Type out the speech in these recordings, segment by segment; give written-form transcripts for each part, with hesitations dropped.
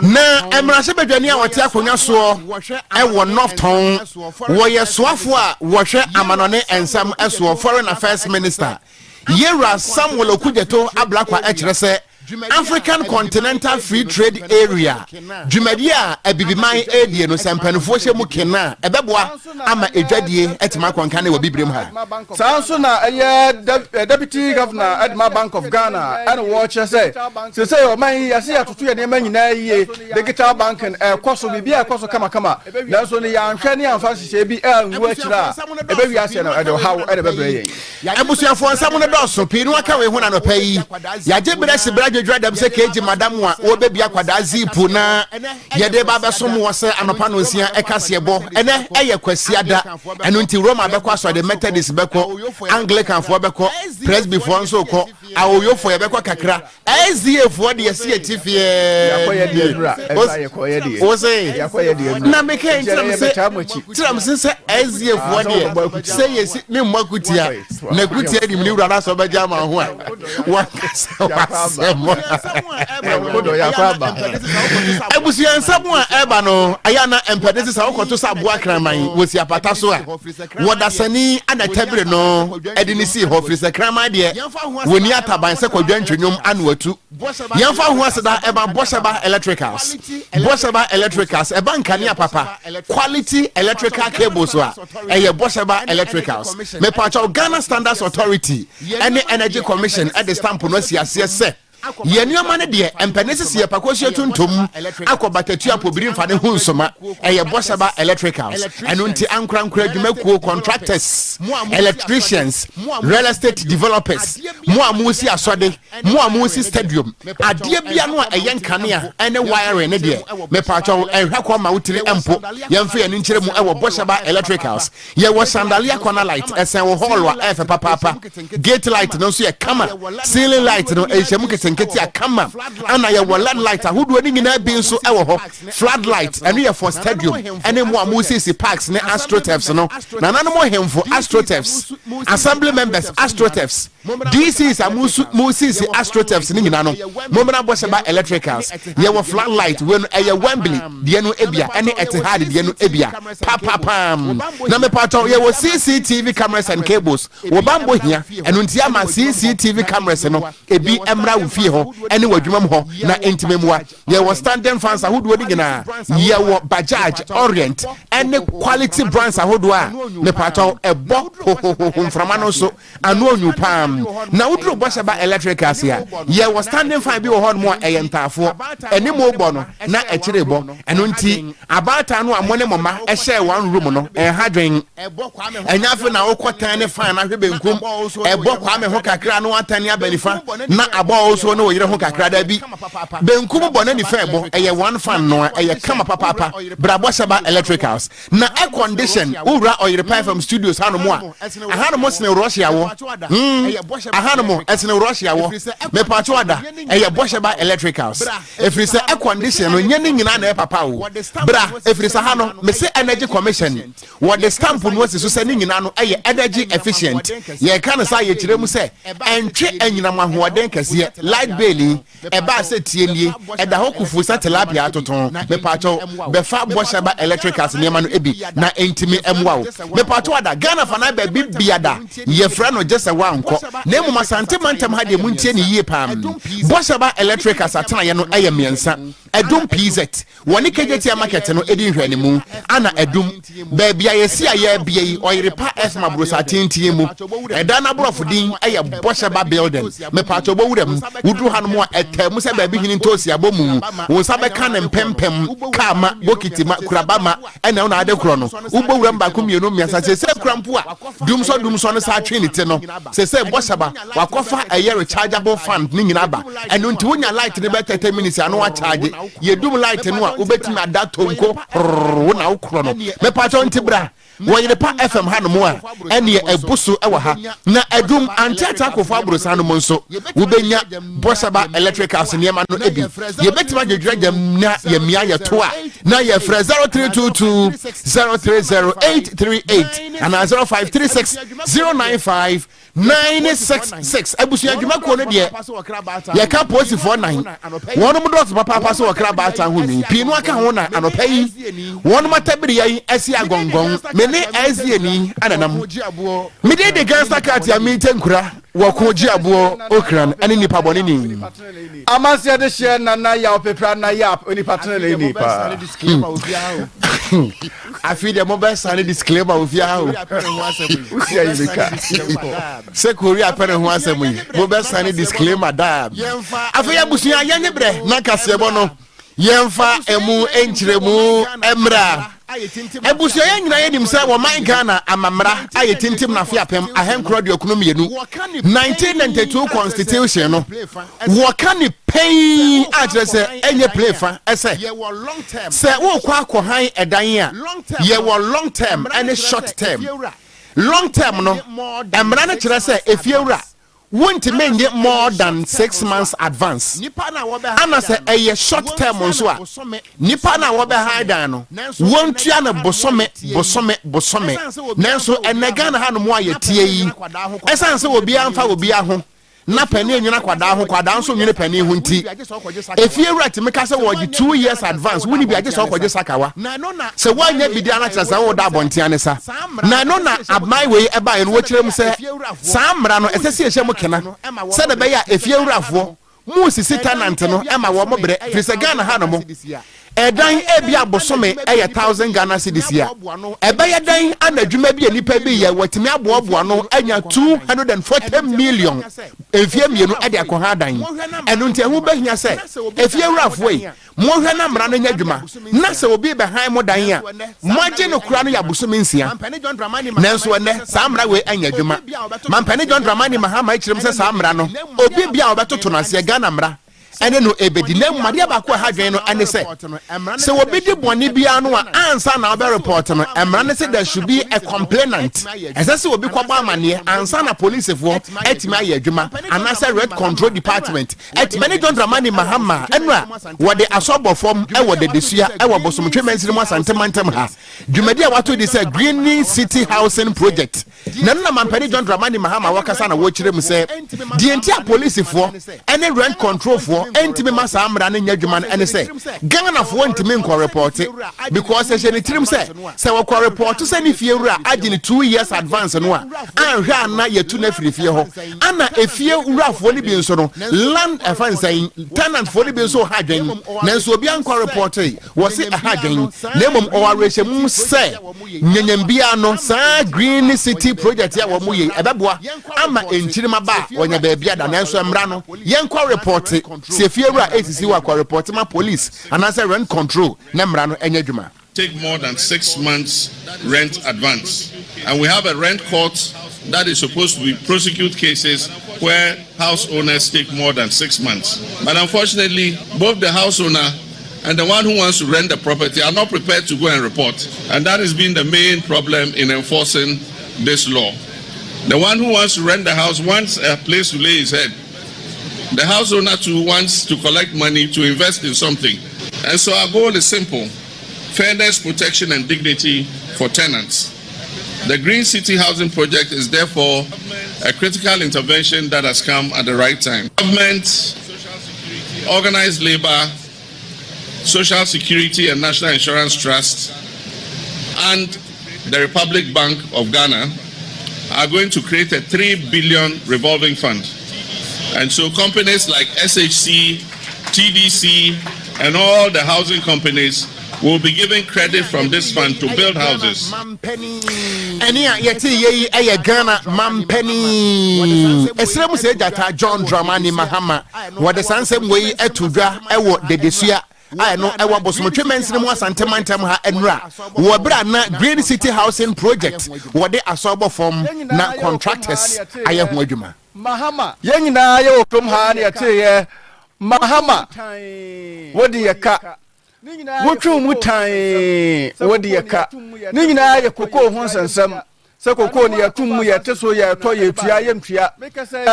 na emrase bedwani a wote akonya so wo North Town wo ye soafo a wo hwe amanone ensam eso foreign affairs minister Yera Samuel Okujeto ablakwa ekyerese African Continental Free Trade Area Jumedia ebibiman edie no sempanfo hye mu kena ebeboa ama edwadie etima konka ne wabibrem ha sanso na deputy governor Edma Bank of Ghana and watch say o man yase atoto ye ne manyina yie digital banking koso bibia koso kama nanso ne ya nhwe ne amfa hye bi anwu akira ebewi ase na edo hawo ebebre ye ebusuafo nsam ne doso pinu aka we hu na no payi yaje brese dwadam se keji madam wa wo bebia kwada zipu na yede ba besom wo se anopa no nsia ekase ebo ene eye kwasiada eno nti Roma bekọ so de Methodist bekọ Anglican fo bekọ Presby fo nso ko awoyo fo yebekọ kakra SDA fo de yesi etifie yakoye de dura yakoye de o se yakoye de na meke tiram se SDA fo de se yesi me mmakutia na kutia di mni wura na so beja ma ho a wa ebusia nsamu a eba no ayana empedesi sa okoto sa boa kraman wosi apata so a wodasani ana tabire no edinisi ho frisa kraman de woni ataban se kwadwantwenwom anwatu yemfa ho aseda eba Bosheba Electricals eba nkania papa quality electrical cables a eye Bosheba Electricals me pacho Ghana Standards Authority any energy commission at the stamp no siase se Yenyoma ne de empenesi ye pakoshe tuntum akobatatua pobiri mfa ne hunsoma eye Bosheba Electricals eno nti ankra dwumakuo contractors electricians real estate developers mo amusi asode mo amusi stadium ade bia no eye nkane ene wire ne de me pacho ehwa ma wutiri empo yemfa ye nkyere mu ewo Bosheba Electricals ye wo sandalia corner light esen wo hall wa efe papa gate light no so ye kama ceiling light no ehemu nketi akama ana ye wala light ahodo ni nyina bi nso ewo ho floodlight eno ye for stadium ene mo amusisi parks ne astroturfs no na nanom hemfo astroturfs assembly members astroturfs DCs amusisi astroturfs ni nyina no momena Bosheba Electricals ye wo floodlight when eye Wembley de no ebia ene Etihad de no ebia pam na me pato ye wo CCTV cameras and cables wo bambo hia eno ntia ma CCTV cameras no ebi emra wo fie ho ene wadwumam ho na entimemwa ye wo standing fans ahodo ni nyina ye wo Bajaj Orient ene quality brands ahodo a me pato ebo mframa no so anu onyu pam na wudro Bosheba Electricals ya ye wo standing fan bi wo ho mo eyentafo ene mo bo no na ekire bo eno nti abata no amone mama ehye one room no hadwen enyafe na wokotan ne fan na hwebe nkum ebo kwa me ho kakra no atani abanifa na abo so no yire ho kakra da bi benkum bo na ni fa ebo eye one fan no eye kama papa bra Bosheba Electricals na air condition ura oyire FM studios hanomo a hanomo sene Russia wo ahanomo esene Russia wo me pacho ada eye Bosheba Electricals efrise air condition no nyene nyina na papa wo bra efrise hano me se energy commission what the stamp no so se nyina no eye energy efficient ye kan sa ye kiremu se entwe anyina mahoden kase light bill e ba se tienie e da hokufu sa tilapia atoton me pacho be fa Bosheba Electricals niema no ebi na entimi emwa wo me pacho ada Ghana fa na ba bibiada ye fra no just a wanko na mu masante mantem ha de muntie ne yie pam Bosheba Electricals atena ye no eye miensa edum PZ woni kejeti market no edi hwani mu ana edum ba bia ye si aye bia yi oyirepa esma brosa tintie mu eda na brofodin eye Bosheba building me pacho bo wudam wudu hanmo etem se ba bi hini ntosi abomu wo sa be kan empempem kama bokiti ma kurabama ena una ade kro no ubo wuram ba komienu miasa se krampo a dum so no sa twe ni te no se Bosheba wakofa eye rechargeable fan ni nyina ba eno nti wonya light ne be 30 minutes anu wa charge ye dum light no a ubetimi adatonko na ukro no me pacho ntibra Woyirepa FM hanomo a ene ebusu ewa ha na edum antata kofo abrosa no monso ubenya Bosheba Electricals niema no ebi ye betima dwedwedam na ye mia ye to a na ye frɛ 0322 030838 and 0536 095 966 abusua dwuma ko no de ye ka posi for 9 wonu mo dot papa so wakra bata ho ni pinu aka ho na anopa yi wonu matabiri yi asi agongon me ne azieni ananam me de gangster card ya me tenkura wo ko ji abo okran ani nipa boni ni amasia de share na ya opepra na ya oni partner le ni pa afi de mo be sane disclaimer ofia ho usia yika se korea pere ho asem yi mo be sane disclaimer da afi ya busuya yenye bre na kasebo no yemfa emu enchiremu emra ebusuya yenyina yenim se wo man Ghana amamra ayetintim na fiapem ahenkro de ekonomi enu 1992 constitution no wo kan pay address enye play fa ese se wo kwa akohan edan a ye wo long term and short term long term no emra na kire se efiewura won't make more than 6 months advance. Ana say a short term nso a nipa na wo be hide no won't ya na bosome nanso enega na ha no mo ayetie yi esan se obi amfa obi aho na pani enwina kwada nso nwene pani ho nti efiewura te meka se wo 2 years advance woni bi age so kwaje sakawa se wanya bidia na kyerɛ sɛ wo da abontia ne sa na no na abmai we eba ye no wo kyerɛ mu sɛ saa mmra no ɛsɛ sɛ mu kena sɛ da bɛya efiewurafo mu sisi tenant no ema wo mo bre fi sɛ Ghana ha no mo edan ebia bosome 1000 Ghana cedis ya ebeye dan anadwuma bi enipa bi ye watimi aboaboa no anya 240 million efie mienu ade akoha dan enu nti ehu behia se efie wurafo yi mo hwe na mra no nya dwuma na se obi be han mo dan a mo age no kura no ya bosome nsia nanso ne saa mra we anya dwuma mampani John Dramani Mahama ikirem se saa mra no obi bia obetoto no ase Ghana mra ene no ebedi na mmade abako ha dwen no ane se wo bedi boni bia no a ansa na obe report no emra ne se there should be a complainant ese se obi kwaba amane ansa na police fo etimi aye adwuma anasa red control department etimi John Dramani Mahama enra wo de asobo form e wo de desua e wo bosomtwe mansiri mo asantemantem ha dwumadi a wato de se green city housing project na na mampani John Dramani Mahama wakasa na wo kire mu se die ntia police fo ene red control fo entimi masa amra na nya dwuma ene se Ghana fo entimi nko report because se ne tirim se wo ko report se ne fie wura agi ne 2 years advance no a anhwe ana yetu na firifie ho ana efie wura fo ne bi nso no land afansan tenant fo ne bi nso ha dwen nanso obi anko report wo se ha dwen na mom o areche mum se nyanyambia no sa green city project ya wo mu ye ebeboa ama enchirima ba wonya ba bia da nanso emra no yenko report se fiewura ATC wa kwa report ma police and answer rent control na mra no enya dwuma take more than 6 months rent advance, and we have a rent court that is supposed to prosecute cases where house owners take more than 6 months, but unfortunately both the house owner and the one who wants to rent the property are not prepared to go and report, and that has been the main problem in enforcing this law. The one who wants to rent the house wants a place to lay his head. The house owner too wants to collect money to invest in something. And so our goal is simple: fairness, protection, and dignity for tenants. The Green City Housing Project is therefore a critical intervention that has come at the right time. Government, organized labor, Social Security and National Insurance Trust, and the Republic Bank of Ghana are going to create a 3 billion revolving fund. And so companies like SHC, TDC, and all the housing companies will be given credit from this fund to build houses. Enia yeti ye Ghana mampeni esremu se jata John Dramani Mahama wo de sansem we etudwa ewo de desua I know I want bosomtwe mensene mo asantemantem ha enra wo bra na Green City Housing Project wo de asobo form na contractors aye ho adwuma Mahama yenyina ye okrom ha na yete ye Mahama wodi ye ka wotwu mutan wodi ye ka ninyina ye kokoo ho nsensem se koko ne yatum ye teso ye to ye tua ye ntua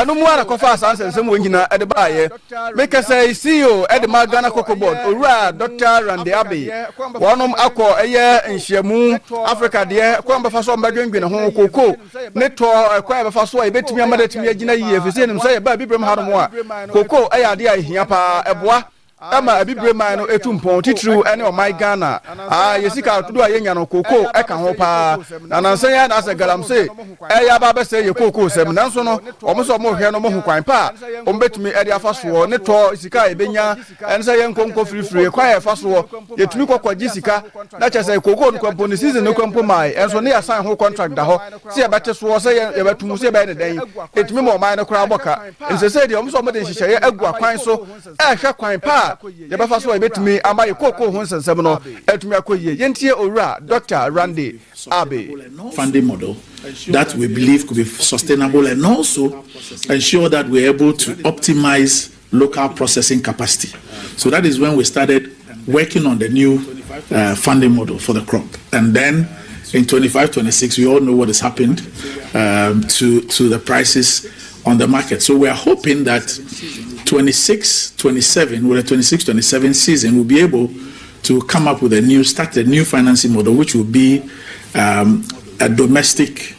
eno mu ara kofa asansem wonyina ede baaye make say CEO ede ma Ghana Cocoa Board owura Dr. Randy Abbey wonom akọ eye nhyiamu Africa de kwamba fa so mbadwengbene ho koko ne to kwa be fa so e betimi amadetimi agina yie fese nim so ye ba bibrem hanom a koko eye ade a hia pa eboa ama abibre man no etumpon titru ene o my Ghana yesika tudo ayenya no koko eka ho pa nanansan ya na ase galamse ya ba be se ye koko sem nanso no omo mo hwe no mo hu kwan pa ombetumi ede afaso ne to sika ebenya ense ye nkonko free kwa ye faso yetumi kokwaji sika na chese koko no kwampo ni season no kwampo mai enso ne ya sign ho contract da ho se ye bete so se ye betumu se be ne den etumi mo mai no kra boka ense se de omo mo de hihye ye agua kwan so hwe kwan pa ya ba faso ebetumi amaye koko ho nsensem no etumi akoye yentie owura Dr. Randy Abbey funding model that we believe could be sustainable and also ensure that we're able to optimize local processing capacity. So that is when we started working on the new funding model for the crop. And then in 25-26, we all know what has happened to the prices on the market. So we are hoping that 26-27, with the 26-27 season, we'll be able to come up with a new financing model, which will be a domestic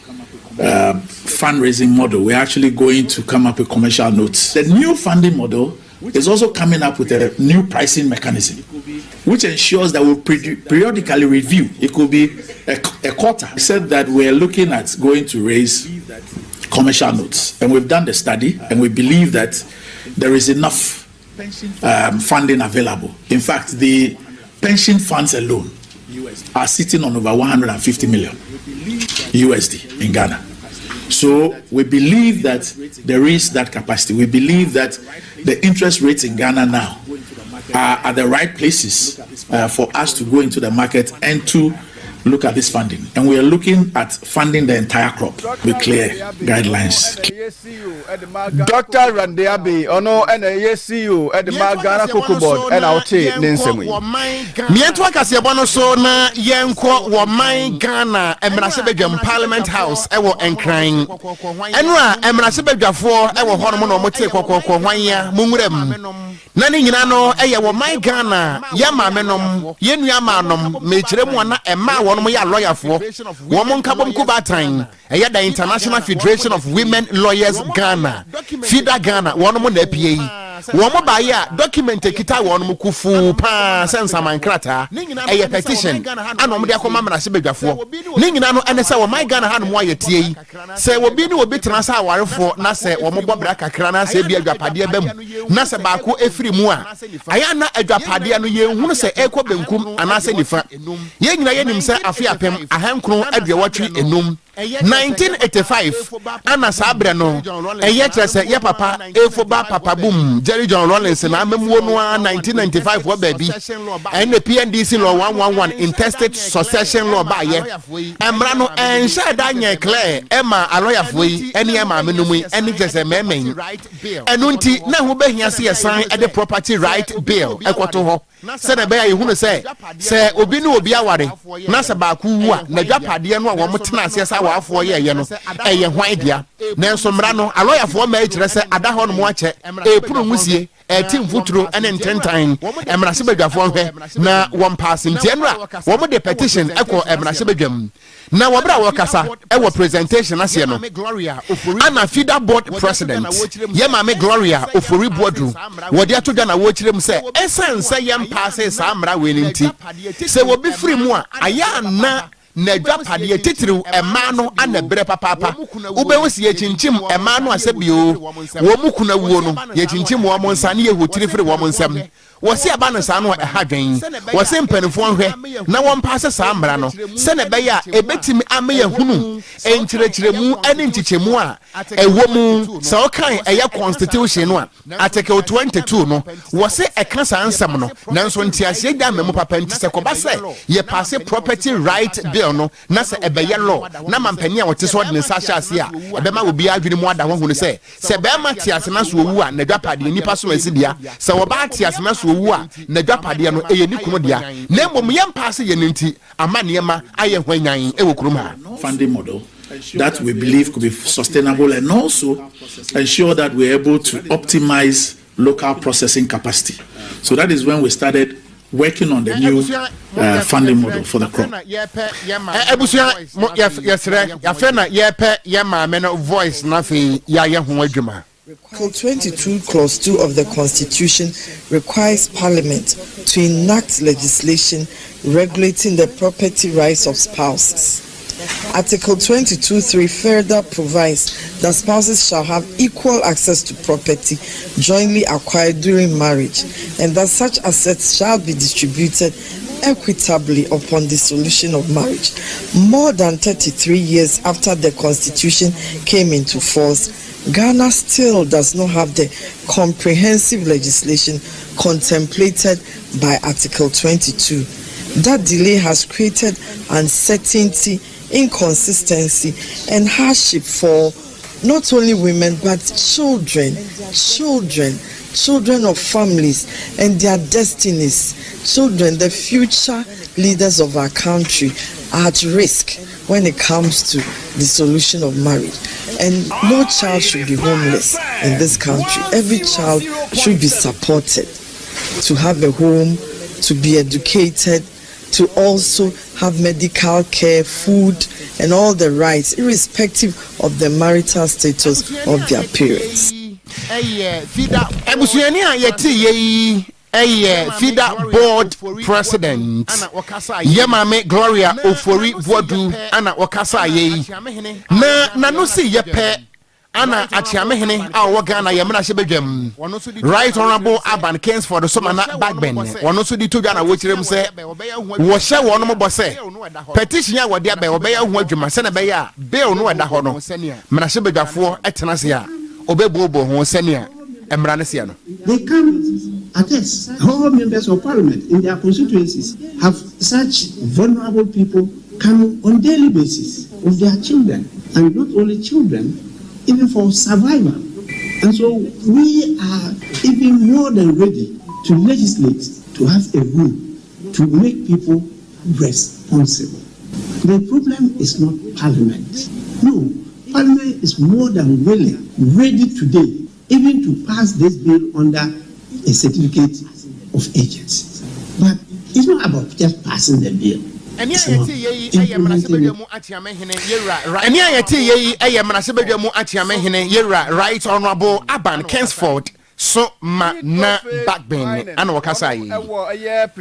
fundraising model. We're actually going to come up with commercial notes. The new funding model is also coming up with a new pricing mechanism, which ensures that we'll periodically review. It could be a quarter. We said that we're looking at going to raise commercial notes, and we've done the study, and we believe that there is enough funding available. In fact, the pension funds alone are sitting on over 150 million USD in Ghana. So we believe that there is that capacity. We believe that the interest rates in Ghana now are at the right places for us to go into the market and to look at this funding. And we are looking at funding the entire crop with clear guidelines. Dr. Randy Abbey, ono CEO at the Ghana Cocoa Board and our tea Ninsemi. Mientwa Kasebono so na yenko wa my Ghana Emrasebegam Parliament House ewo enkran. Enra Emrasebegafo ewo hono no mote kokoko hwanya mumrem. Nani nyina no eye wo my Ghana ya mamenom yenua manom mechiremu na ema wonom ya lawyerfo wo mon kabom kubatan eye the International Federation of Women Lawyers Ghana FIDA Ghana wonom na apie womo ba ya document ekita wonom kufu pa sensa mankrata eye petition anom de akoma mrase bedwafo ni nyina no ene se wo my Ghana hanom wa yetie se wo bi ni obi tena sa awarefo na se womo bobra kakra na se bi adwapade bam na se ba ko efiri mu a aya na adwapade no ye hunu se ekọ benkum anase nifa ye nyina ye nim se afi apem ahankron adwewatwe enum 1985 ana sabre no eye trese ye papa efoba papa boom Jerry John Rollins na amemwo no 1995 wo baby and the PNDC law 111 intestate succession law ba ye emra no enhye da nye clear ema aloyafo yi ene ema menum ene trese memen enu nti na ho behia se yesan e the property right bill ekoto ho se na be ya ehunu se obi ni obi aware na se ba ku wu a na dwapade no a wo mtena ase sa wafo ye no eye hwan dia nanso mra no aloyafo ma ekire se ada ho no mo ache epuru musie etim futuro ene ntentan emrase badwafo hwe na won pass ntienra wo mo de petition eko emrase badwam na wo bra wo kasa ewo presentation ase no ana FIDA board president ye ma me Gloria ofori boardroom wo de ato Ghana wo kirem se essence yem pass sa mra we nti se wo bi free mu a aya na dwapade titiriw ema no anabre papa ube wosi ye chinchim ema no asebio wo mukuna wuo no ye chinchim wo mo nsa ne ye hotiri firi wo mo nsam wosi aba no sa no ehadwen wosi mpanifo hwe na wo mpase sa mra no se ne be ya ebetimi ame hunu enchirechiremu ane nchichemu a ewo mu se okan eye constitution no a article 22 no wosi eka sa ansam no nanso ntiase da memu papa ntise ko ba se ye pass property right bill no na se ebeye law na mampani a wote so de nsa hyase a ebema obi adwene mu ada ho hunu se be ma tiase na so owu a na dwapade nipa so asidia se wo ba tiase na so owu a na dwapade no eye ni kuno dia na mbom yem pass ye nti ama niema aye hwanyan e wo kurum ha funding model that we believe could be sustainable, and also ensure that we're able to optimize local processing capacity. So that is when we started working on the new funding model for the crop. Article 22, Clause 2 of the Constitution requires Parliament to enact legislation regulating the property rights of spouses. Article 22(3) further provides that spouses shall have equal access to property jointly acquired during marriage, and that such assets shall be distributed equitably upon dissolution of marriage. More than 33 years after the Constitution came into force, Ghana still does not have the comprehensive legislation contemplated by Article 22. That delay has created uncertainty, inconsistency, and hardship for not only women but children of families and their destinies. Children, the future leaders of our country, are at risk when it comes to dissolution of marriage. And no child should be homeless in this country. Every child should be supported to have a home, to be educated, to also have medical care, food, and all the rights, irrespective of the marital status of their parents. FIDA board president Yemame Gloria Ofori Wodu ana wakasa ye na no si yepe ana atiamehene a wogana yemna shebedwam right honorable Aban Kingsford so mana backben wono so di todwa na wochirem se wo hye wono mo bose petition ya wode abe obeya hu adwuma se na be ya bill no wada ho no mna shebedwafo etena se a obebuobo ho senia emra ne se no. They come attest, all members of parliament in their constituencies have such vulnerable people coming on daily basis with their children, and not only children, even for survival. And so we are even more than ready to legislate, to have a rule, to make people responsible. The problem is not parliament. No, parliament is more than willing, ready today, even to pass this bill under a certificate of agency. But it's not about just passing the bill. Right honorable Aban Kingsford so ma na backbone and wakasa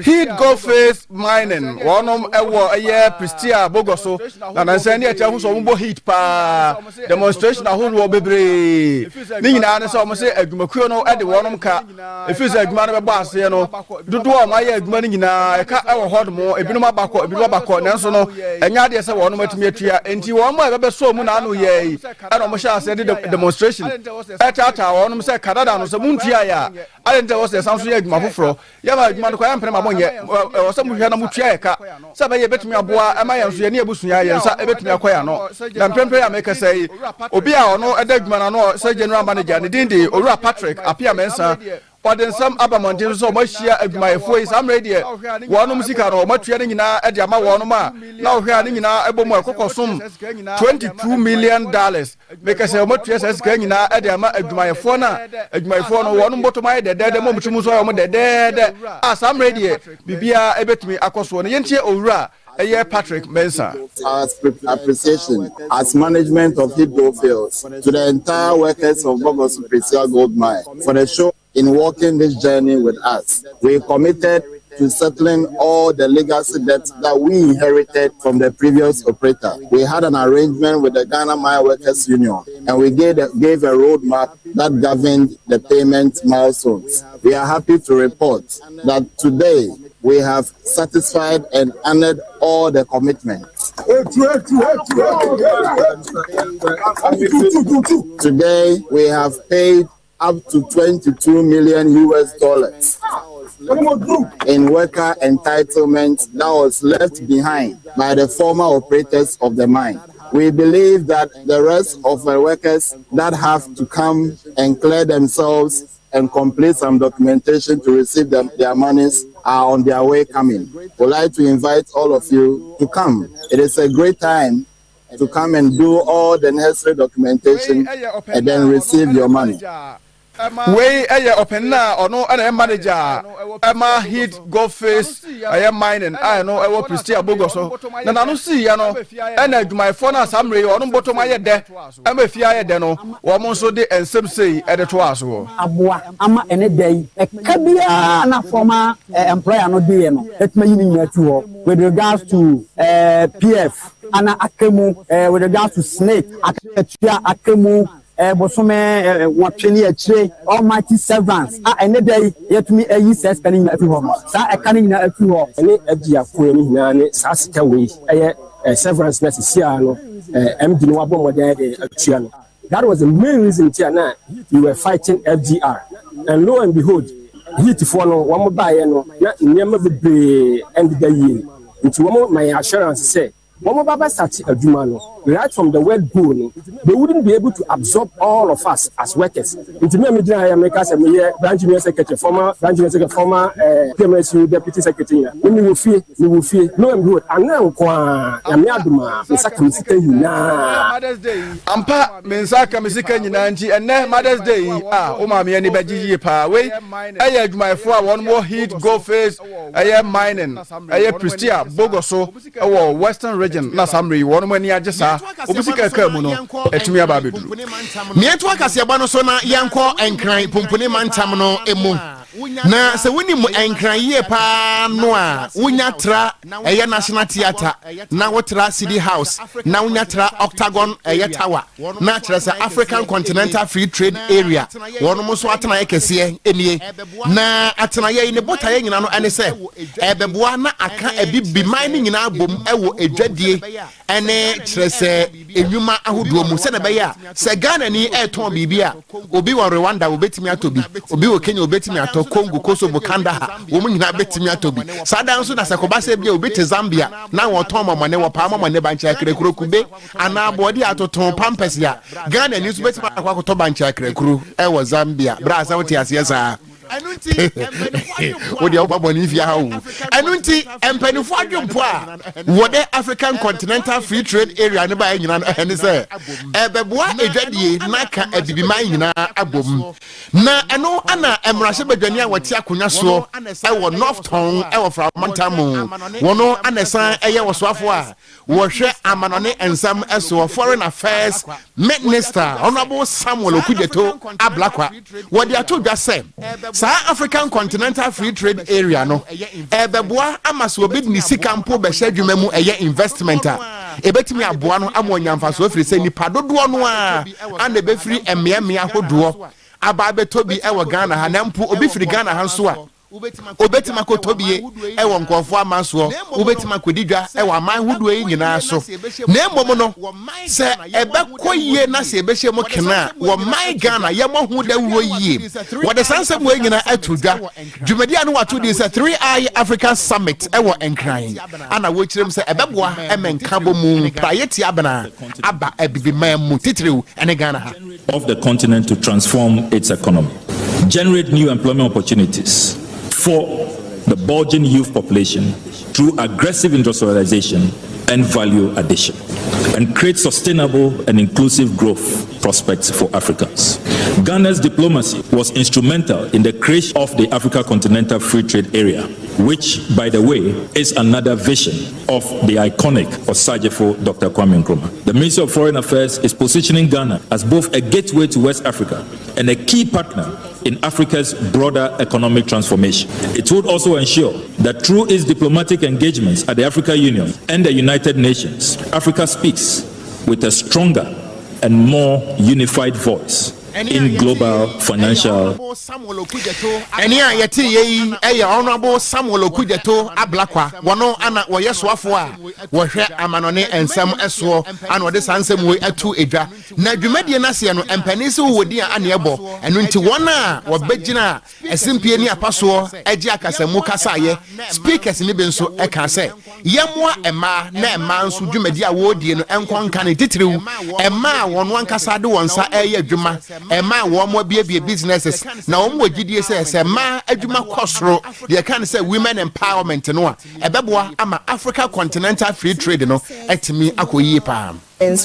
heat go face mining one Pristia Bogoso and I send it to heat pa demonstration a whole bebre Nina so say Egmakuno at the one car if it's a man bass you know do my money in a car hot more a binoma backo a binoma national and yadia say one met me and you want my so munano ye and almost said the demonstration at one say Canada Muntia, I didn't tell us the sound of Mafro. Yama, Manaquam Premamonia, or some Hana Mutriaca. Sabay bet me a boy, am I near Busunia, and I bet me a quayano. Then Pempe make us say, Obia or no, a degman or say general manager, the Dindi, or Patrick, Apia Mensa. Or then some other mountains so much here at my voice. I'm ready. One music or much training in at Yama Wanoma. Now hearing in our Ebomo Cocosum $22 million. Make us a much as going in at Yama at my phone. At my phone, one bottom my dead, the moment to move on the dead. As I'm ready. Bibia, a bit me across one yentia ora. Patrick Mensa. Our appreciation as management of Heat Goldfields to the entire workers of Bogos Precious Gold Mine for the show in walking this journey with us. We committed to settling all the legacy debts that we inherited from the previous operator. We had an arrangement with the Ghana Mine Workers Union, and we gave a roadmap that governed the payment milestones. We are happy to report that today we have satisfied and honored all the commitments. Today we have paid up to $22 million in worker entitlement that was left behind by the former operators of the mine. We believe that the rest of the workers that have to come and clear themselves and complete some documentation to receive their monies are on their way coming. We'd like to invite all of you to come. It is a great time to come and do all the necessary documentation and then receive your money. We open now or no and manager Emma hit go face I am mining I know I will prestige bogoso na no see ya no and my phone summary or no bottom my de am a fia de no wo mo so de ensem sei e de to aso aboa ama ene day e kabia na former employer no dey no et ma yini nyatu with regards to PF ana akemu with regards to snake akatua akemu bosome watcheni achire almighty servants ene day yetumi ayi ses kan na afi ho sa e kan na afi ho ene agia fo ni hina ne sa sika we servants na sia no MD no wabo modern de atua no. That was the main reason tia you were fighting FGR, and lo and behold hit for no one mo buy no na nyema bebre end the year nti wo my assurance say Momo Baba Sati Adumano, right from the word go, they wouldn't be able to absorb all of us as workers. Into me, I am a branch secretary, former branch secretary, former PMSU deputy secretary. When we will fear, no, I'm good. And now, I'm Yaduma, Misaka Misika, Mother's Day. Ampa, Misaka Misika, and then Mother's Day. Mami, anybody, pa, way. I had my four, one more heat, go face. I am mining. I am Pristia, Bogoso, or Western na samri wono mani agesa obisika ka mu no etumi aba bedu mietwa kase ba no so na yanko enkran pompone mantam no emu na se woni mu enkran ye pa no a wonya tra eye national theater na wotra city house na wonya tra octagon eye tower na kire se African Continental Free Trade Area wono mo so atena ye kese enie na atena ye ne bota ye nyina no ene se ebeboa na aka ebibi man ni nyina bom ewo edwadie ene kire se enwuma ahodo mu se na be ya se Ghana ni eton bibia obi wa Rwanda obetimi atobi obi wo Kenya obetimi ato Congo Kosovo Kandahar wo mu nyina betimi atobi sada nso na sekoba se bia obi te Zambia na wo ton mamane wo pa mamane bancha krekuro kube ana abodi atoton pampers ya Ghana ni nso betimi akwa koto bancha krekuro wo Zambia bra sa wote asiasa anunti wodi obaboni fia hawo anunti empanifo adwompo a wode African Continental Free Trade Area ne ba nyina no ene se ebeboa edwadie naka abibiman nyina abom na eno ana emrahye badwani a wati akonya so ewo Northtown ewo Framantam wono anesan eye wosoafo a wohwe amanone ensam eso Foreign Affairs Minister Honorable Samuel Okudzeto ablakwa wodi atodwa se sa African Continental Free Trade Area no ebeboa amaso obi ni sika mpo be hwedwuma mu eye investment a ebetimi aboa no amonyamfa so afiri se nipa dodo no a ande be firi emmea hodo aba betobi ewo Ghana ha na mpo obi firi Ghana ha nso a obetima kotobie ewo nkofo amanso obetima kodidwa ewo aman hudo yi nyina so na mmom no se ebekoyie na se ebehye mo kena wo man Ghana ye mo hu da wo yie wo de sansem wo nyina atudwa dwumadi anu wato di se 3i Africa Summit ewo enkran ana wo kirem se ebeboa emenka bo mu prayeti abana aba ebibiman mu titrew ene Ghana ha of the continent to transform its economy, generate new employment opportunities for the bulging youth population through aggressive industrialization and value addition, and create sustainable and inclusive growth prospects for Africans. Ghana's diplomacy was instrumental in the creation of the Africa Continental Free Trade Area, which, by the way, is another vision of the iconic Osajefo Dr. Kwame Nkrumah. The Ministry of Foreign Affairs is positioning Ghana as both a gateway to West Africa and a key partner in Africa's broader economic transformation. It would also ensure that through its diplomatic engagements at the African Union and the United Nations, Africa speaks with a stronger and more unified voice in global financial. Enia yeti ye Honorable Samuel Okudzeto ablakwa wono ana woye soafo a wohwe amanone ensam eso ana wode sansem we atu edwa na dwumadie na se no empanisi wodi a ana ebo eno nti wona wobegina esimpie ni apaso agi akasamu kasaye speakers ni benso eka se yemwa ema na ema nso dwumadi a wodie no enkonka ne titiriw ema wono ankasa de wonsa eye adwuma ma wo mo bia businesses na wo mo gidie say ma adwuma kosoro they can say women empowerment no a ebeboa ama Africa Continental Free Trade no etimi akoyie pa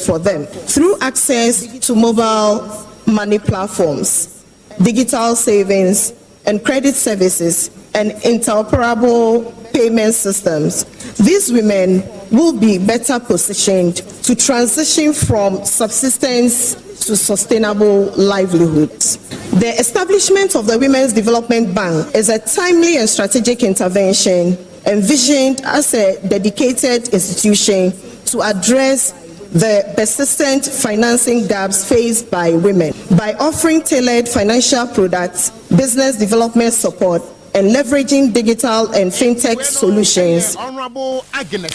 for them through access to mobile money platforms, digital savings and credit services, and interoperable payment systems. These women will be better positioned to transition from subsistence to sustainable livelihoods. The establishment of the Women's Development Bank is a timely and strategic intervention envisioned as a dedicated institution to address the persistent financing gaps faced by women by offering tailored financial products, business development support, and leveraging digital and fintech solutions. Honorable Agnes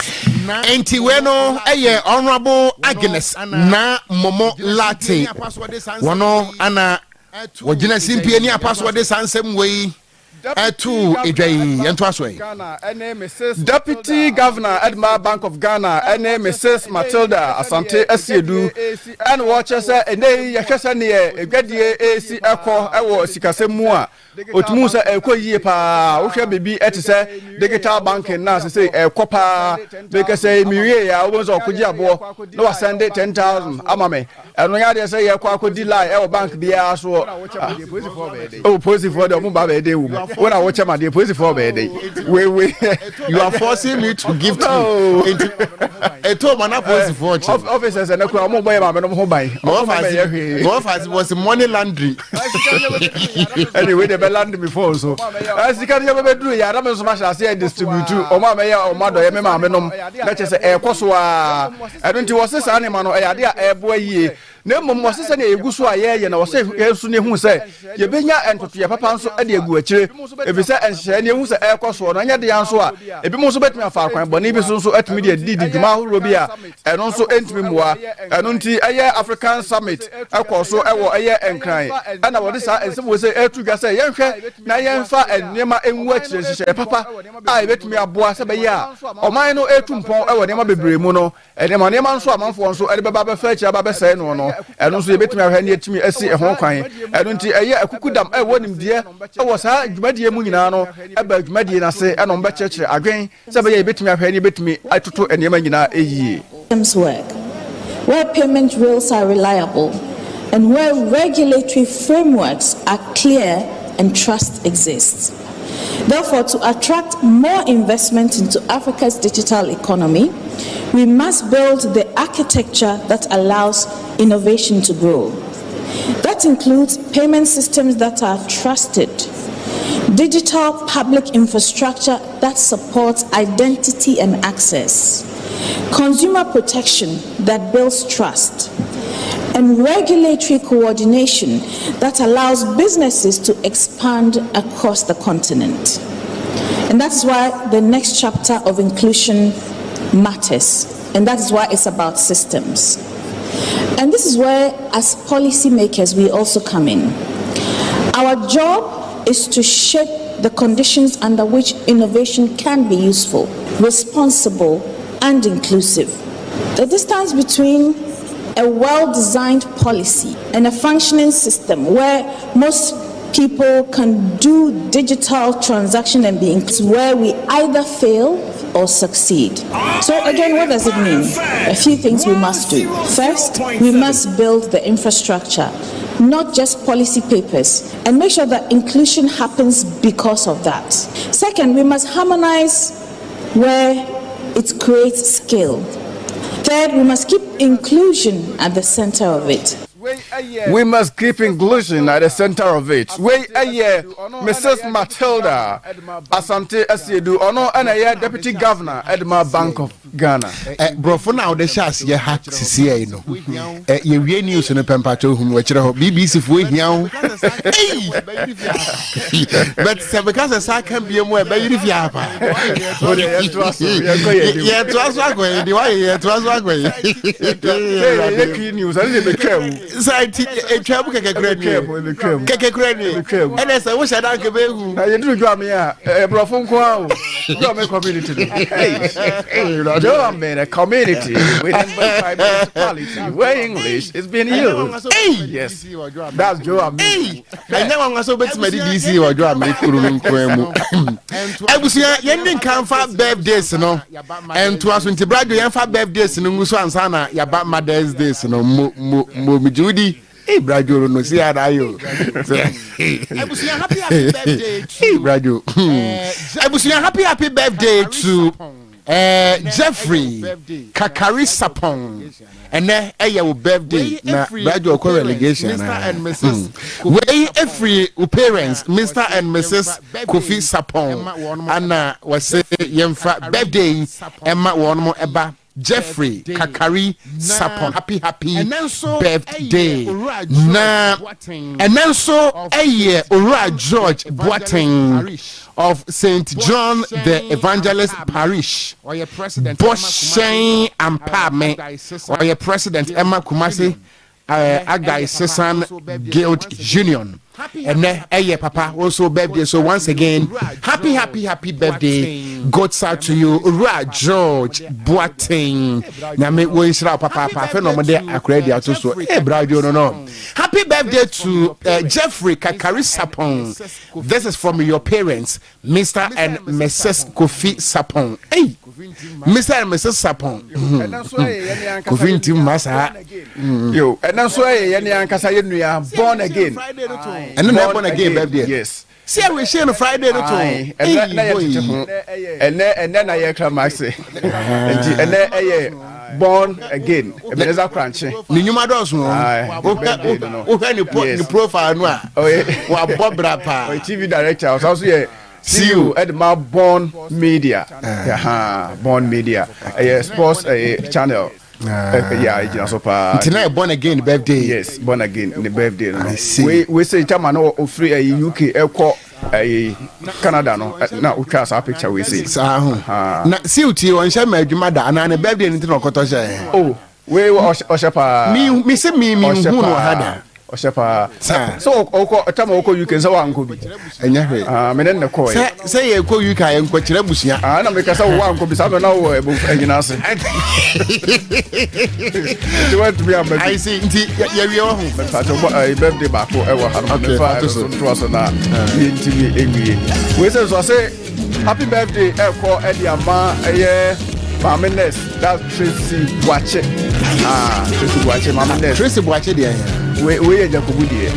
Entiweno Honorable Agnes na Momo Latin Wano ana wajina simpi ni password sansem wei Etu Ejai Entwasway. Deputy Governor Edma Bank of Ghana, Mrs. Matilda Asante Esiedu, and watches a day Yakasania, a Gadia AC Echo, Ewo Sikasemua, Utmusa Eko Yepa, Usha Bibi Etise, digital banking Nas say a copa, because a Miria was or Kujabo, no send it 10,000 Amame, and when I say a Quaco Deli, our bank be asked, oh, positive for the Mumba. When I watch my dear police for baby, you are forcing me to give to a two man for officers and a crowd by my was money laundry. Anyway, they were landing before, so as you can never do, I don't smash as I distribute or my mayor or mother, let us say a Koswa. I don't was this animal or idea a boy. No more was this any Guswa, and I was saying, who say, Yabina and to your papa so Eddie Guache. If you say and Shani who's a air cost one, and yet the answer, if you must bet me a far crime, but even so at media did Mahu Robia, and also Entmimoa, and until a year African summit, I call so a year and cry. And I was and some will say, Ertuga say, Yanka, Nayanfa and Nema and watch Papa. I bet me a boy, Sabaya, or mine no Ertumpo, or Nema Bebrimuno, and Emma Neman Swam for so at Baba Fetcher Baba Seno, and also a bit me a hand to me a sea a home crying, and until a year I could damn I want him dear. I was Media Munano, about Medina say, and on Batcher again, somebody bit me a penny bit me, I took and Yamagina a year. Work, where payment rails are reliable, and where regulatory frameworks are clear and trust exists. Therefore, to attract more investment into Africa's digital economy, we must build the architecture that allows innovation to grow. That includes payment systems that are trusted, digital public infrastructure that supports identity and access, consumer protection that builds trust, and regulatory coordination that allows businesses to expand across the continent. And that's why the next chapter of inclusion matters, and that is why it's about systems. And this is where, as policymakers, we also come in. Our job is to shape the conditions under which innovation can be useful, responsible, and inclusive. The distance between a well-designed policy and a functioning system where most people can do digital transaction and be included, where we either fail or succeed. So again, what does it mean? A few things we must do. First, we must build the infrastructure, not just policy papers, and make sure that inclusion happens because of that. Second, we must harmonize where it creates skill. Third, we must keep inclusion at the center of it. We must keep inclusion at the center of it. Mrs. Matilda Asante Esiedu, Ono and Deputy Governor Edma Bank of Ghana. Brofo now the chas ye ha sisi no. Ye wie news no pempacho hu we kire ho BBC fo ehia. But se because the can be mo e be yiri fi apa. Ye to aso agwe, the why ye to aso agwe. Ye news and be true. Site a trouble keke kreni. And as I wish I don't give you. I do draw me a brofon quo. Don't make community. Hey, Joe, I'm in a community within my municipality where English is being used. Yes, that's Joe. I'm hey, I never was so bad to DC or Joe. I'm Ebusia yending kan fa birthdays no and to us when Tibrado yan fa birthdays no nguso ansana ya ba Mother's Days no mo Judy eh Brado no see adayo Ebusia happy birthday to Brado Ebusia happy birthday to Jeffrey Kakari Sapong and then your birthday na Brado ko relegation Mr. and Mrs. We every parents Mr. and Mrs. Kofi Sapong and was say yemfa birthday Emma one more eba Jeffrey Kakari Sapon happy birthday na and then so Ura George Boateng of St. John the Evangelist Parish Boshen Ampame or your president Emma Kumasi Agai Sesan Guild Union and then papa also birthday. So once again happy birthday goes out to you Ura George Boateng na me wo isra papa no de akredi ato so Brado no happy birthday to Jeffrey Kakari Sapong. This is from your parents Mr. and Mrs. Kofi Sapong. Hey Mr. and Mrs. Sapong Kofi Tim Masa yo and that's why any ankasa yenua born again and then born again birthday. Yes. See we share on Friday no and then I climax and then born again Ebenezer Cranch ni nyuma dos no o can you profile no wa bobra pa TV director also here see you at my Born Media Born Media sports channel. Yeah, so tonight born again birthday. Yes, born again the birthday. We say chairman no free UK Canada no na we try our picture we say. Na see uti on share my adwuma da na birthday ni no koto share. Oh, we oshepa. Me say me hu no hada. Oshepa. So oko time oko UK so wan ko bi. Enya hwe. Me den na ko. Say ye ko UK ye nko kire busia. Na me ka say wan ko bi sa me na wo e bu anyina se. You want to be a baby? I see nti ye wi ho. Me fa to birthday ba ko e wo ha no me fa to so na ye nti mi ewie. We say so say happy birthday e ko e dia ma eye Mama Ness, that's Tracy Boache. Tracy Boache, Mama Ness. Tracy Boache, dear. We are Jacobu, dear.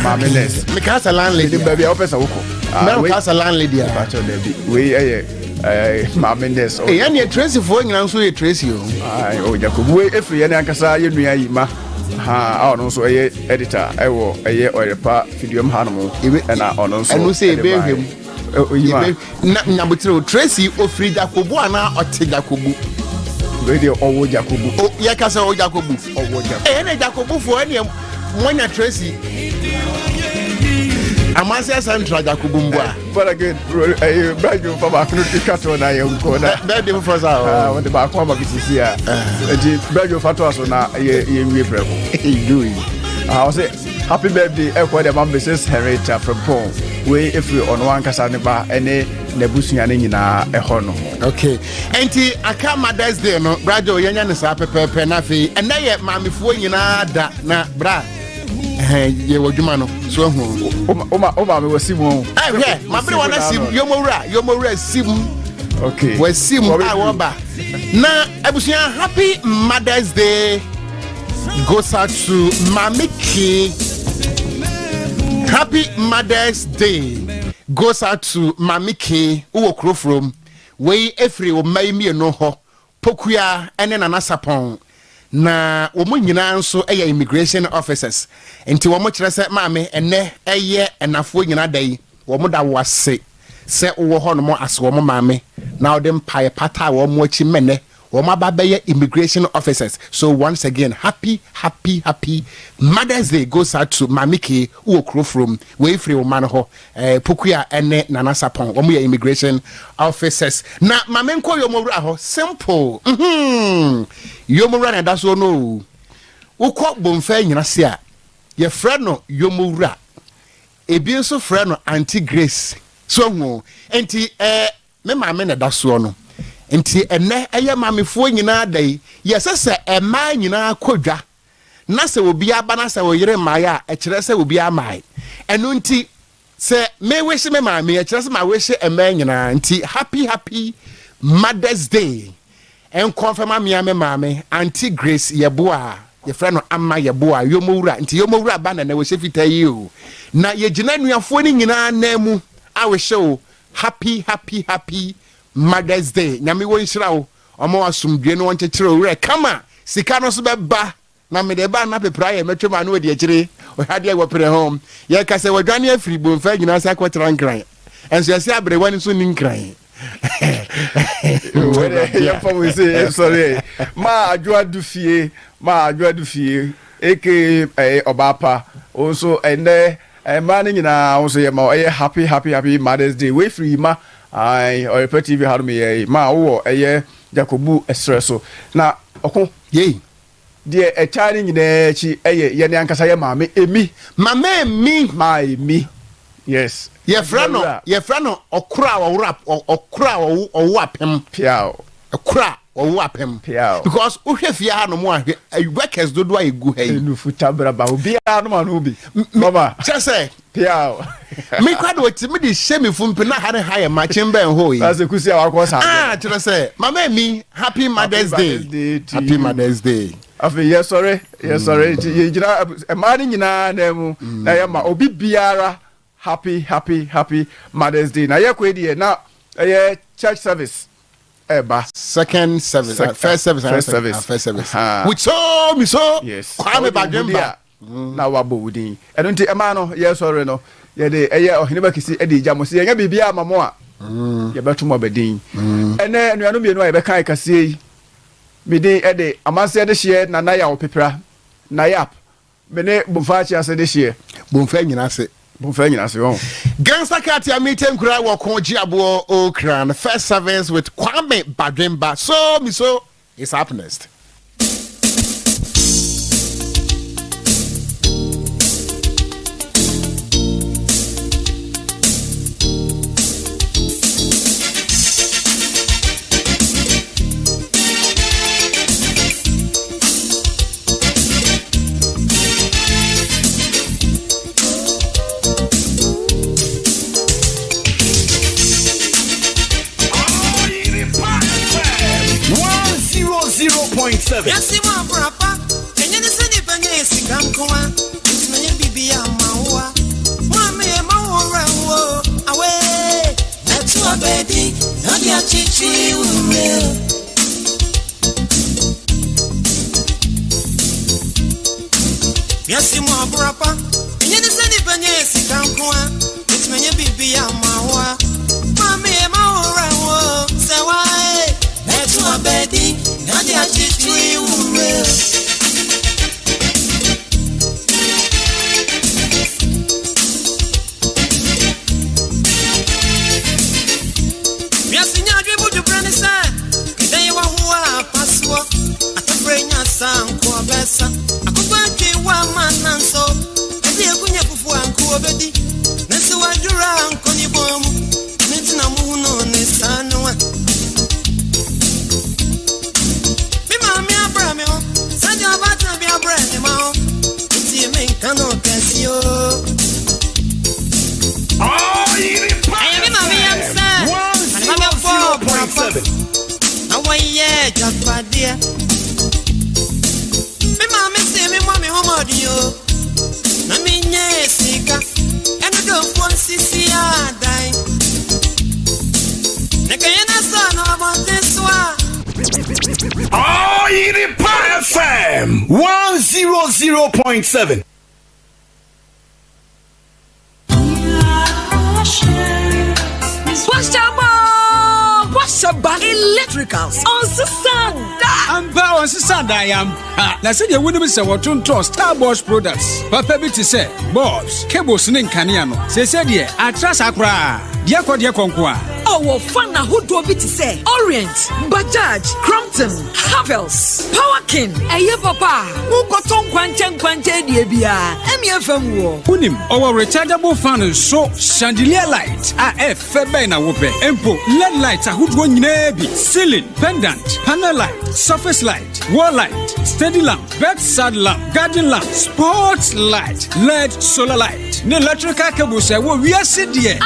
Mama Ness. Mikasa landlady, baby, office a woko. Mikasa landlady, we are Mama Ness. Hey, and Tracy for you, and so you Tracy. Oh, Jacobu, if we are Nankasa, you know, I also a editor. I will a year or a part, Fidium Hanomo, and I also. And we say, bear him. Nabutro Tracy ofri Jacobu ana ote Jacobu radio owo Jacobu o ya kasa o Jacobu owo Jacobu na Jacobu fo ene monya Tracy amase central Jacobu mbwa but again Brado for back no tikato na yenko na be dem for sa when the back come bitisi a e Brado fato aso na ye wie breko e do I say happy birthday ekwa the Mrs. Henrietta from Paul we if we on one kasa ne ba ene nebusua ne nyina eho no okay enti aka Mother's Day no Brado yenya ne sa pepepe na fe ene ye mamefo nyina da na bra ye wodwuma no so hu o ma me wasimu ma bre wana sim yomowura sim okay wasim awoba na abusia happy Mother's Day goes out to Mamiki. Happy Mother's Day goes out to Mamiki Uokro from way every o may me no ho Pokuya and then Anasapon na woman yina so immigration officers into one much less mammy and ne a year and a full yina day woman was say wo ho no mo as woman mammy now them pie pata wo mo chi mene immigration officers. So once again, happy Mother's Day goes out to Mamiki Uokro from Wayfree Omanaho, Pukuya and Nana Sapon, Omuya immigration officers. Na Mamenko Yomuraho, simple. Yomura and that's all no. Uko Bonfe Yanasia, your friend no Yomura, a beautiful friend no Auntie Grace. So, Auntie, me mamma that's one. nti ene eye mamefo nyina dai yesese ema nyina kodwa na se obi aba na se oyire maya e kire se obi amai enu nti se me wish me mama e kire se ma wish ema nyina nti happy Mother's Day en confirm amia me mama Auntie Grace yeboa ye friend no amma yeboa yomowura nti yomowura ba na we fita yi o na ye gina nuafo ni nyina na mu a we show happy Mother's Day nyame wo nhira wo omo asumdue no wonchekere owura kama sika no so beba na me de ba na pepra ye metwema no de akire o hade wo pre home ye ka se wadwane afiri bomfa nyina sa kwotran nkran enso ye se abre wani so ni nkran sorry ma adwoadu fie eke obapa also ene ma ni nyina also ye ma happy Mother's Day we free ma ai o repeti vi haru me ma wo Jacobu espresso na okun ye de etani nyina chi ye ne ankasa ye maame emi yes ye frano okra owo apem piao okra owo apem piao because uhwefia ha no mo ahwe workers dodo ayegu ha enu futabra ba obi anu ma no obi mama chese piao me kwado otimi de shemi fumpe na ha ne ha ye ma chemben ho yi that's kusi awakọ sa chese mama mi happy Mother's Day happy Mother's Day afi yes sorry ye jira ma ni nyina na mu na ye ma obi biara happy Mother's Day na ye kwedi na church service eba second service first service we so mi so kwame bademba na wabo wudin eno nti ema no ye sorry no ye de ohene bakisi edi jamo se ye nya bibia amamo a ye beto mo badin ene anuanu mienu a ye bekan kase yi bidin ede amanse de hye na ya opepra na yap mene bomfa chi ase de hye bomfa nyina se won Gangster Katia meeting kura wo konji abo okran first service with Kwame Bademba so it's happiness. Yes, you are proper. And you see the Benes, come come. It's my baby, Maua. Mammy, Maua, away. That's what baby. Not your chichi will. Yes, you are proper. And you see the Benes, come come. It's my baby, Maua. Mammy, Maua, so why? That's what baby. Not your chichi will. Yes, in your dream, would you bring us? They were who are password. I can bring us some Quabessa. I could work you 1 man and so. I did when you before and Quabedi. That's what you're around, Connie Bomb. Mention a moon on this sun. Send your button be a brand man. It's you make no casio. Oh, you I'm sad. I'm 4.7. Now, why, yeah, just bad dear. Me mammy say me mommy home audio. Na me sika. And I don't want to see ya die. Nakayana son about this one. Oh, Iripa FM 100.7. Washaba Electricals on Sisanda. I'm power on Sisanda. I am. Now, say you wouldn't say what to trust Starbucks products. Papa Betty say, Bobs, cables, Ninkaniano. Say, yeah, I trust Akra. Diako Diakonqua. Our fan ahodoɔ bi te sɛ Orient, Bajaj, Crompton, Havels, Power King, ɛyɛ papa. Wokɔtɔ nkwankyɛ die bia. Ɛmi FM wɔ. Unim, our rechargeable fan so chandelier light AF bɛn na wopɛ. Empo LED light ahodoɔ nyinaa bi. Ceiling, pendant, panel light, surface light, wall light, steady lamp, bedside lamp, garden lamp, sports light, LED solar light. Ne electrical cables ɛwɔ wiase deɛ.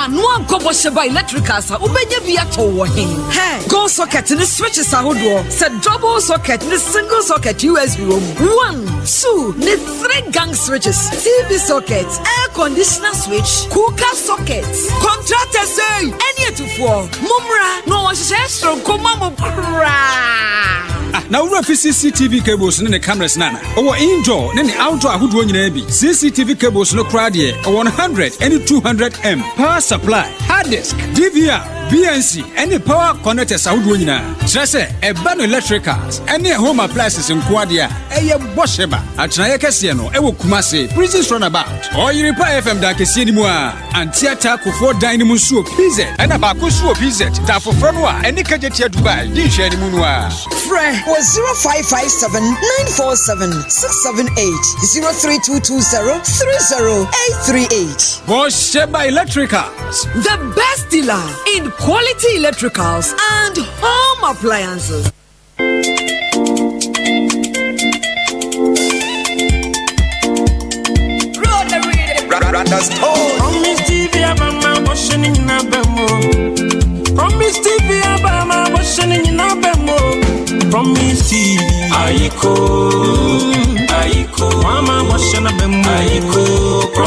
No one go by electricals. Ubenya be at all. Hey, go socket in the switches. Ahodo. Set double socket in the single socket USB room. 1, 2, the 3 gang switches. TV socket, air conditioner switch, cooker socket. Contractor say any 2 4. Mumra no one says from Komamo cry. Now we have CCTV cables in the cameras nana. Our indoor, then the outdoor ahodoɔ nyinaa bi. CCTV cables no crowd here. 100 and 200 M. Power supply, hard disk, DVR, BNC, any power connectors ahodoɔ nyinaa. Kyerɛ sɛ ɛba no electricals, any home appliances nkoadeɛ ɛyɛ bɔhyɛba. Atenaeɛ kɛseɛ no ɛwɔ Kumase, Princess Runabout. Ɔyiripa FM da kɛseɛ ni mu a. Antiata Kofo dan ni mu nso PZ. Ɛna baako nso PZ. Da foforɔ no a ɛne kagyetia Dubai. Di nhwɛ ni mu no a. Frɛ was 0557-947-678 03220-30838. Bɔhyɛba Electricals, the best dealer in quality electricals and home appliances. Promise TV Abama washing in Abemo. Promise TV Abama washing in Abemo. Promise TV Aiko Mama washing Abemo. Aiko.